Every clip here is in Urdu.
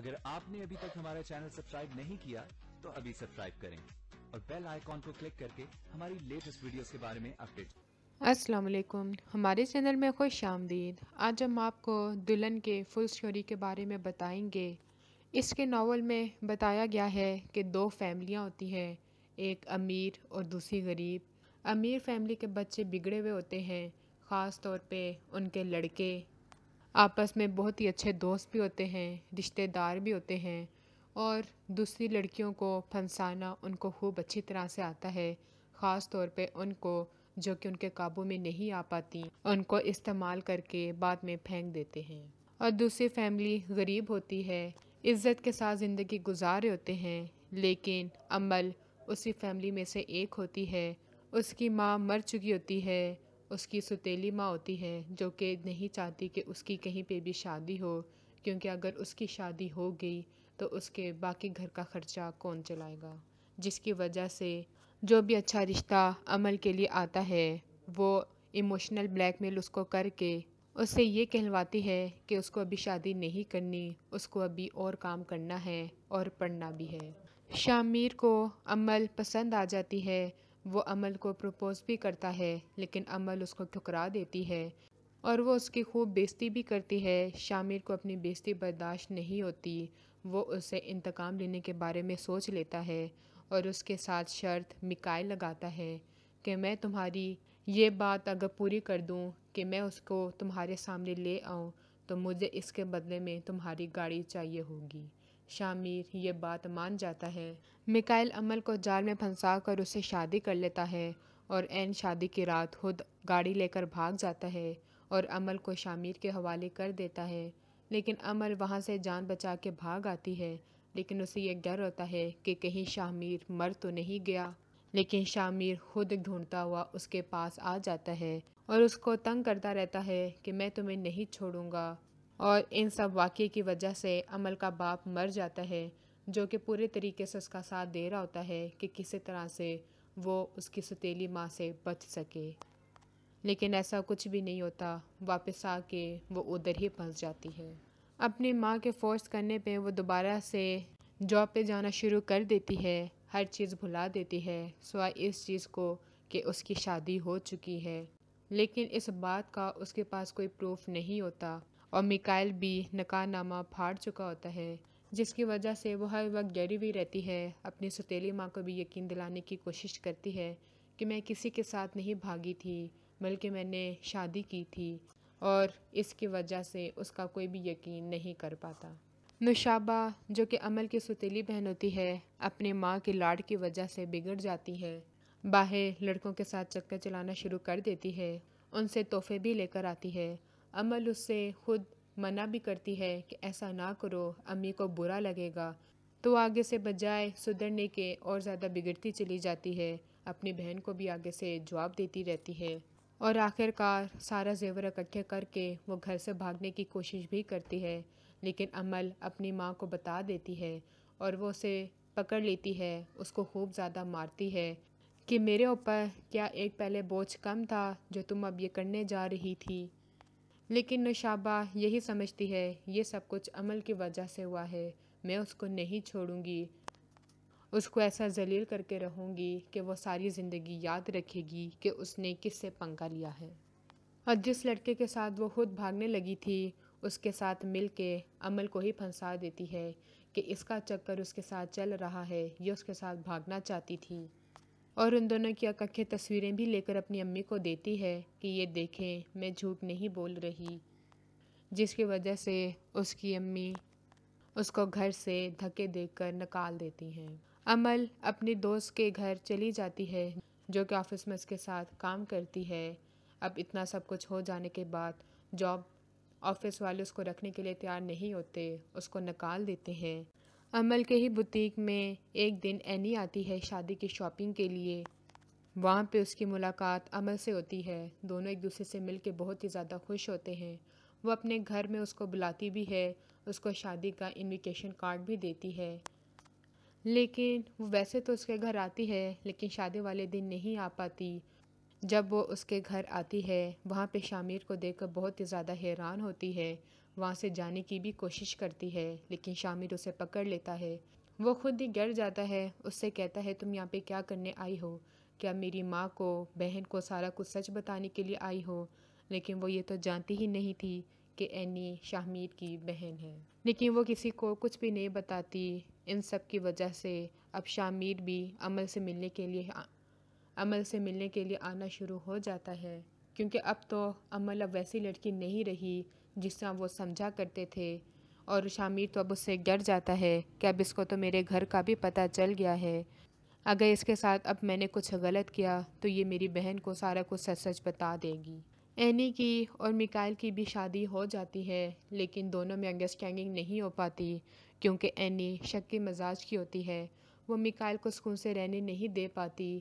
اگر آپ نے ابھی تک ہمارا چینل سبسکرائب نہیں کیا تو ابھی سبسکرائب کریں اور بیل آئیکن کو کلک کر کے ہماری لیٹسٹ ویڈیوز کے بارے میں اپڈیٹ۔ السلام علیکم، ہمارے چینل میں خوش آمدید۔ آج ہم آپ کو دلہن کے فل اسٹوری کے بارے میں بتائیں گے۔ اس کے ناول میں بتایا گیا ہے کہ دو فیملیاں ہوتی ہیں، ایک امیر اور دوسری غریب۔ امیر فیملی کے بچے بگڑے ہوئے ہوتے ہیں، خاص طور پہ ان کے لڑکے آپس میں بہت ہی اچھے دوست بھی ہوتے ہیں، رشتہ دار بھی ہوتے ہیں، اور دوسری لڑکیوں کو پھنسانا ان کو خوب اچھی طرح سے آتا ہے، خاص طور پہ ان کو جو کہ ان کے قابو میں نہیں آ پاتی، ان کو استعمال کر کے بعد میں پھینک دیتے ہیں۔ اور دوسری فیملی غریب ہوتی ہے، عزت کے ساتھ زندگی گزارے ہوتے ہیں، لیکن عمل اسی فیملی میں سے ایک ہوتی ہے۔ اس کی ماں مر چکی ہوتی ہے، اس کی سوتیلی ماں ہوتی ہے جو کہ نہیں چاہتی کہ اس کی کہیں پہ بھی شادی ہو، کیونکہ اگر اس کی شادی ہو گئی تو اس کے باقی گھر کا خرچہ کون چلائے گا، جس کی وجہ سے جو بھی اچھا رشتہ عمل کے لیے آتا ہے وہ ایموشنل بلیک میل اس کو کر کے اس سے یہ کہلواتی ہے کہ اس کو ابھی شادی نہیں کرنی، اس کو ابھی اور کام کرنا ہے اور پڑھنا بھی ہے۔ شامیر کو عمل پسند آ جاتی ہے، وہ عمل کو پروپوز بھی کرتا ہے، لیکن عمل اس کو ٹھکرا دیتی ہے اور وہ اس کی خوب بےزتی بھی کرتی ہے۔ شامیر کو اپنی بےزتی برداشت نہیں ہوتی، وہ اسے انتقام لینے کے بارے میں سوچ لیتا ہے اور اس کے ساتھ شرط میکائل لگاتا ہے کہ میں تمہاری یہ بات اگر پوری کر دوں کہ میں اس کو تمہارے سامنے لے آؤں تو مجھے اس کے بدلے میں تمہاری گاڑی چاہیے ہوگی۔ شامیر یہ بات مان جاتا ہے۔ میکائل عمل کو جال میں پھنسا کر اس سے شادی کر لیتا ہے اور عین شادی کی رات خود گاڑی لے کر بھاگ جاتا ہے اور عمل کو شامیر کے حوالے کر دیتا ہے، لیکن عمل وہاں سے جان بچا کے بھاگ آتی ہے، لیکن اسے یہ ڈر ہوتا ہے کہ کہیں شامیر مر تو نہیں گیا، لیکن شامیر خود ڈھونڈتا ہوا اس کے پاس آ جاتا ہے اور اس کو تنگ کرتا رہتا ہے کہ میں تمہیں نہیں چھوڑوں گا، اور ان سب واقعے کی وجہ سے عمل کا باپ مر جاتا ہے جو کہ پورے طریقے سے اس کا ساتھ دے رہا ہوتا ہے کہ کسی طرح سے وہ اس کی ستیلی ماں سے بچ سکے، لیکن ایسا کچھ بھی نہیں ہوتا، واپس آ کے وہ ادھر ہی پھنس جاتی ہے۔ اپنی ماں کے فورس کرنے پہ وہ دوبارہ سے جاب پہ جانا شروع کر دیتی ہے، ہر چیز بھلا دیتی ہے سوائے اس چیز کو کہ اس کی شادی ہو چکی ہے، لیکن اس بات کا اس کے پاس کوئی پروف نہیں ہوتا، اور میکائل بھی نکاح نامہ پھاڑ چکا ہوتا ہے، جس کی وجہ سے وہ ہر وقت ڈری ہوئی رہتی ہے۔ اپنی ستیلی ماں کو بھی یقین دلانے کی کوشش کرتی ہے کہ میں کسی کے ساتھ نہیں بھاگی تھی بلکہ میں نے شادی کی تھی، اور اس کی وجہ سے اس کا کوئی بھی یقین نہیں کر پاتا۔ نوشابہ جو کہ عمل کی ستیلی بہن ہوتی ہے، اپنی ماں کے لاڈ کی وجہ سے بگڑ جاتی ہے، باہر لڑکوں کے ساتھ چکر چلانا شروع کر دیتی ہے، ان سے تحفے بھی لے کر آتی ہے۔ عمل اس سے خود منع بھی کرتی ہے کہ ایسا نہ کرو، امی کو برا لگے گا، تو آگے سے بجائے سدھرنے کے اور زیادہ بگڑتی چلی جاتی ہے، اپنی بہن کو بھی آگے سے جواب دیتی رہتی ہے، اور آخر کار سارا زیور اکٹھے کر کے وہ گھر سے بھاگنے کی کوشش بھی کرتی ہے، لیکن عمل اپنی ماں کو بتا دیتی ہے اور وہ اسے پکڑ لیتی ہے، اس کو خوب زیادہ مارتی ہے کہ میرے اوپر کیا ایک پہلے بوجھ کم تھا جو تم اب یہ کرنے جا رہی تھی، لیکن نوشابہ یہی سمجھتی ہے یہ سب کچھ عمل کی وجہ سے ہوا ہے، میں اس کو نہیں چھوڑوں گی، اس کو ایسا ذلیل کر کے رہوں گی کہ وہ ساری زندگی یاد رکھے گی کہ اس نے کس سے پنگا لیا ہے۔ اور جس لڑکے کے ساتھ وہ خود بھاگنے لگی تھی اس کے ساتھ مل کے عمل کو ہی پھنسا دیتی ہے کہ اس کا چکر اس کے ساتھ چل رہا ہے، یہ اس کے ساتھ بھاگنا چاہتی تھی، اور ان دونوں کی اکٹھے تصویریں بھی لے کر اپنی امی کو دیتی ہے کہ یہ دیکھیں میں جھوٹ نہیں بول رہی، جس کی وجہ سے اس کی امی اس کو گھر سے دھکے دے کر نکال دیتی ہیں۔ عمل اپنی دوست کے گھر چلی جاتی ہے جو کہ آفس میں اس کے ساتھ کام کرتی ہے۔ اب اتنا سب کچھ ہو جانے کے بعد جاب آفس والے اس کو رکھنے کے لیے تیار نہیں ہوتے، اس کو نکال دیتے ہیں۔ عمل کے ہی بوتیک میں ایک دن اینی آتی ہے شادی کی شاپنگ کے لیے، وہاں پہ اس کی ملاقات عمل سے ہوتی ہے، دونوں ایک دوسرے سے مل کے بہت ہی زیادہ خوش ہوتے ہیں، وہ اپنے گھر میں اس کو بلاتی بھی ہے، اس کو شادی کا انویٹیشن کارڈ بھی دیتی ہے، لیکن وہ ویسے تو اس کے گھر آتی ہے لیکن شادی والے دن نہیں آ پاتی۔ جب وہ اس کے گھر آتی ہے وہاں پہ شامیر کو دیکھ کر بہت ہی زیادہ حیران ہوتی ہے، وہاں سے جانے کی بھی کوشش کرتی ہے، لیکن شامر اسے پکڑ لیتا ہے۔ وہ خود ہی گر جاتا ہے، اس سے کہتا ہے تم یہاں پہ کیا کرنے آئی ہو؟ کیا میری ماں کو، بہن کو سارا کچھ سچ بتانے کے لیے آئی ہو؟ لیکن وہ یہ تو جانتی ہی نہیں تھی کہ اینی شامیر کی بہن ہے، لیکن وہ کسی کو کچھ بھی نہیں بتاتی۔ ان سب کی وجہ سے اب شامیر بھی عمل سے ملنے کے لیے آنا شروع ہو جاتا ہے، کیونکہ اب تو عمل اب ویسی لڑکی نہیں رہی جس طرح وہ سمجھا کرتے تھے، اور شامیر تو اب اس سے ڈر جاتا ہے کہ اب اس کو تو میرے گھر کا بھی پتہ چل گیا ہے، اگر اس کے ساتھ اب میں نے کچھ غلط کیا تو یہ میری بہن کو سارا کچھ سچ سچ بتا دے گی۔ اینی کی اور میکائل کی بھی شادی ہو جاتی ہے، لیکن دونوں میں انڈرسٹینڈنگ نہیں ہو پاتی، کیونکہ اینی شکی مزاج کی ہوتی ہے۔ وہ میکائل کو سکون سے رہنے نہیں دے پاتی۔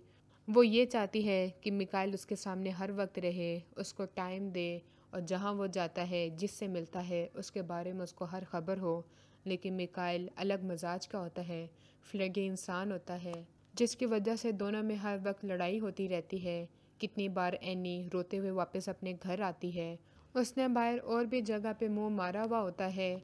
وہ یہ چاہتی ہے کہ میکائل اس کے سامنے ہر وقت رہے، اس کو ٹائم دے، اور جہاں وہ جاتا ہے، جس سے ملتا ہے، اس کے بارے میں اس کو ہر خبر ہو۔ لیکن میکائل الگ مزاج کا ہوتا ہے، فلیگی انسان ہوتا ہے، جس کی وجہ سے دونوں میں ہر وقت لڑائی ہوتی رہتی ہے۔ کتنی بار اینی روتے ہوئے واپس اپنے گھر آتی ہے، اس نے باہر اور بھی جگہ پہ منہ مارا ہوا ہوتا ہے،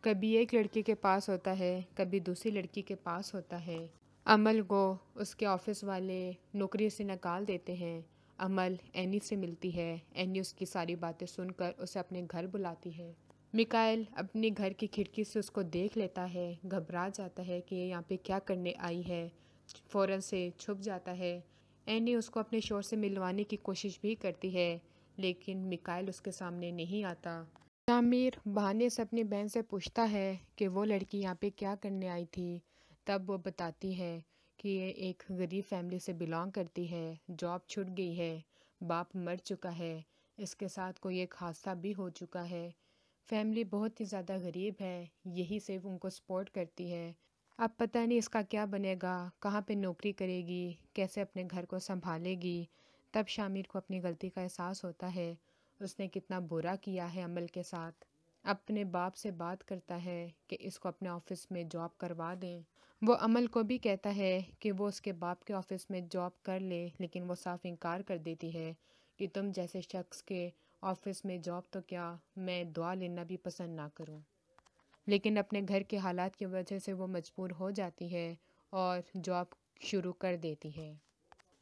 کبھی ایک لڑکی کے پاس ہوتا ہے، کبھی دوسری لڑکی کے پاس ہوتا ہے۔ عمل کو اس کے آفس والے نوکری سے نکال دیتے ہیں۔ عمل اینی سے ملتی ہے، اینی اس کی ساری باتیں سن کر اسے اپنے گھر بلاتی ہے۔ میکائل اپنے گھر کی کھڑکی سے اس کو دیکھ لیتا ہے، گھبرا جاتا ہے کہ یہ یہاں پہ کیا کرنے آئی ہے، فوراً سے چھپ جاتا ہے۔ اینی اس کو اپنے شوہر سے ملوانے کی کوشش بھی کرتی ہے، لیکن میکائل اس کے سامنے نہیں آتا۔ شامیر بہانے سے اپنی بہن سے پوچھتا ہے کہ وہ لڑکی یہاں پہ کیا کرنے آئی تھی، تب وہ بتاتی ہے کہ یہ ایک غریب فیملی سے بلانگ کرتی ہے، جاب چھوٹ گئی ہے، باپ مر چکا ہے، اس کے ساتھ کوئی ایک حادثہ بھی ہو چکا ہے، فیملی بہت ہی زیادہ غریب ہے، یہی سے ان کو سپورٹ کرتی ہے۔ اب پتہ نہیں اس کا کیا بنے گا، کہاں پہ نوکری کرے گی، کیسے اپنے گھر کو سنبھالے گی۔ تب شامیر کو اپنی غلطی کا احساس ہوتا ہے، اس نے کتنا برا کیا ہے عمل کے ساتھ۔ اپنے باپ سے بات کرتا ہے کہ اس کو اپنے آفس میں جاب کروا دیں۔ وہ عمل کو بھی کہتا ہے کہ وہ اس کے باپ کے آفس میں جاب کر لے، لیکن وہ صاف انکار کر دیتی ہے کہ تم جیسے شخص کے آفس میں جاب تو کیا، میں دعا لینا بھی پسند نہ کروں۔ لیکن اپنے گھر کے حالات کی وجہ سے وہ مجبور ہو جاتی ہے اور جاب شروع کر دیتی ہے۔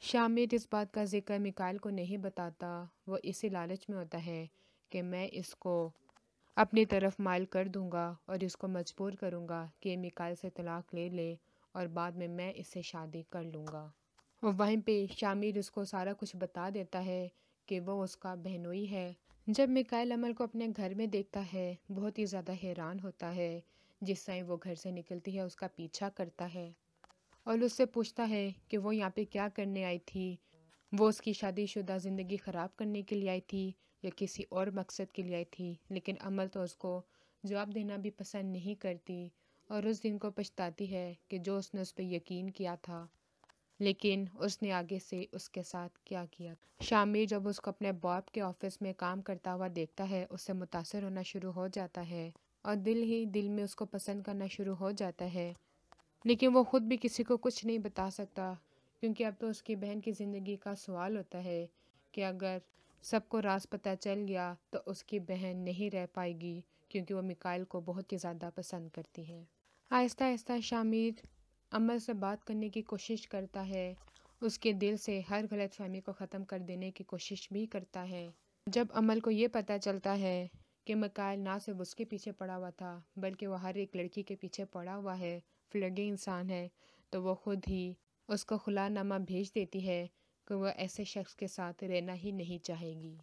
شامیر اس بات کا ذکر میکائل کو نہیں بتاتا، وہ اسی لالچ میں ہوتا ہے کہ میں اس کو اپنی طرف مائل کر دوں گا اور اس کو مجبور کروں گا کہ میکائل سے طلاق لے لے، اور بعد میں اس سے شادی کر لوں گا۔ اور وہیں پہ شامیر اس کو سارا کچھ بتا دیتا ہے کہ وہ اس کا بہنوئی ہے۔ جب میکائل عمل کو اپنے گھر میں دیکھتا ہے، بہت ہی زیادہ حیران ہوتا ہے۔ جس طرح وہ گھر سے نکلتی ہے اس کا پیچھا کرتا ہے اور اس سے پوچھتا ہے کہ وہ یہاں پہ کیا کرنے آئی تھی، وہ اس کی شادی شدہ زندگی خراب کرنے کے لیے آئی تھی یا کسی اور مقصد کے لیے آئی تھی۔ لیکن عمل تو اس کو جواب دینا بھی پسند نہیں کرتی اور اس دن کو پچھتاتی ہے کہ جو اس نے اس پہ یقین کیا تھا، لیکن اس نے آگے سے اس کے ساتھ کیا کیا۔ شامیر جب اس کو اپنے باپ کے آفس میں کام کرتا ہوا دیکھتا ہے، اس سے متاثر ہونا شروع ہو جاتا ہے اور دل ہی دل میں اس کو پسند کرنا شروع ہو جاتا ہے، لیکن وہ خود بھی کسی کو کچھ نہیں بتا سکتا، کیونکہ اب تو اس کی بہن کی زندگی کا سوال ہوتا ہے کہ اگر سب کو راز پتہ چل گیا تو اس کی بہن نہیں رہ پائے گی، کیونکہ وہ میکائل کو بہت ہی زیادہ پسند کرتی ہے۔ آہستہ آہستہ شامیر عمل سے بات کرنے کی کوشش کرتا ہے، اس کے دل سے ہر غلط فہمی کو ختم کر دینے کی کوشش بھی کرتا ہے۔ جب عمل کو یہ پتہ چلتا ہے کہ میکائل نہ صرف اس کے پیچھے پڑا ہوا تھا بلکہ وہ ہر ایک لڑکی کے پیچھے پڑا ہوا ہے، فلرٹی انسان ہے، تو وہ خود ہی اس کو خلا نامہ بھیج دیتی ہے کہ وہ ایسے شخص کے ساتھ رہنا ہی نہیں چاہے گی۔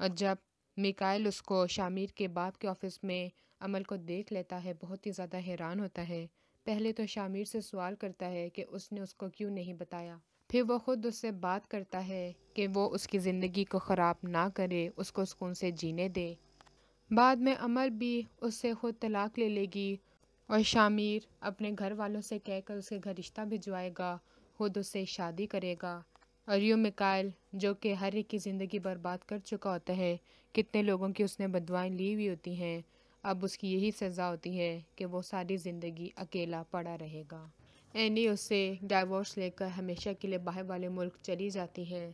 اور جب میکائل اس کو شامیر کے باپ کے آفس میں عمل کو دیکھ لیتا ہے، بہت ہی زیادہ حیران ہوتا ہے۔ پہلے تو شامیر سے سوال کرتا ہے کہ اس نے اس کو کیوں نہیں بتایا، پھر وہ خود اس سے بات کرتا ہے کہ وہ اس کی زندگی کو خراب نہ کرے، اس کو سکون سے جینے دے۔ بعد میں عمل بھی اس سے خود طلاق لے لے گی اور شامیر اپنے گھر والوں سے کہہ کر اس کے گھر رشتہ بھجوائے گا، خود اس سے شادی کرے گا۔ اور یوں میکائل جو کہ ہر ایک کی زندگی برباد کر چکا ہوتا ہے، کتنے لوگوں کی اس نے بددعائیں لی ہوئی ہوتی ہیں، اب اس کی یہی سزا ہوتی ہے کہ وہ ساری زندگی اکیلا پڑا رہے گا۔ اینی اس سے ڈائیورس لے کر ہمیشہ کے لیے باہر والے ملک چلی جاتی ہے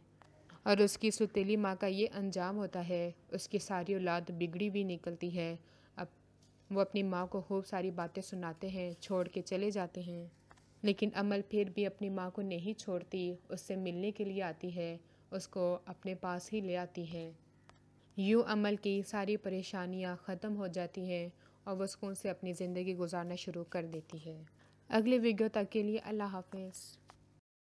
اور اس کی ستیلی ماں کا یہ انجام ہوتا ہے، اس کی ساری اولاد بگڑی بھی نکلتی ہے وہ اپنی ماں کو خوب ساری باتیں سناتے ہیں، چھوڑ کے چلے جاتے ہیں، لیکن امل پھر بھی اپنی ماں کو نہیں چھوڑتی، اس سے ملنے کے لیے آتی ہے، اس کو اپنے پاس ہی لے آتی ہے۔ یوں امل کی ساری پریشانیاں ختم ہو جاتی ہیں اور وہ سکون سے اپنی زندگی گزارنا شروع کر دیتی ہے۔ اگلے ویڈیو تک کے لیے اللہ حافظ۔